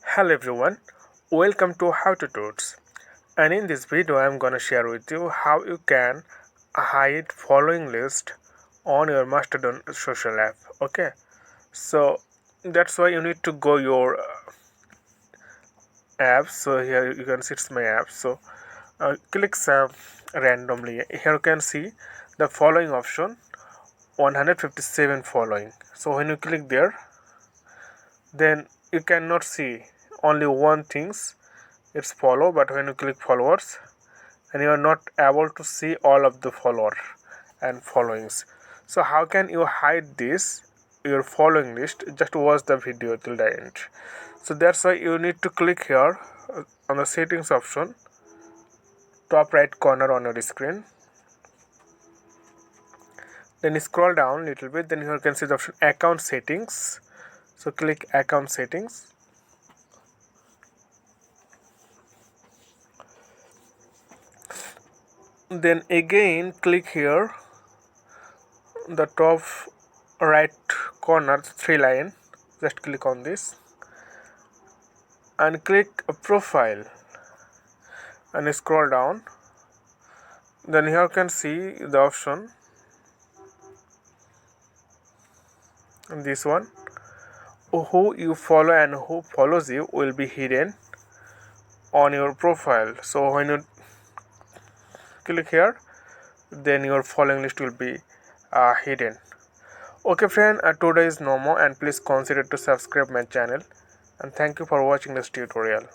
Hello everyone, welcome to How to Tuts. And in this video I am gonna share with you how you can hide following list on your Mastodon social app. Okay, so that's why you need to go your apps. So here you can see it's my app. So click some randomly. Here you can see the following option 157 following. So when you click there, then you cannot see only one things it's follow, but when you click followers and you are not able to see all of the follower and followings. So how can you hide this your following list? Just watch the video till the end. So that's why you need to click here on the settings option, top right corner on your screen, then scroll down a little bit, then here you can see the option account settings. So click account settings. Then again click here the top right corner three line, just click on this and click profile and scroll down. Then here you can see the option, this one, who you follow and who follows you will be hidden on your profile. So when you click here, then your following list will be hidden. Okay friend, today is no more, and please consider to subscribe my channel, and thank you for watching this tutorial.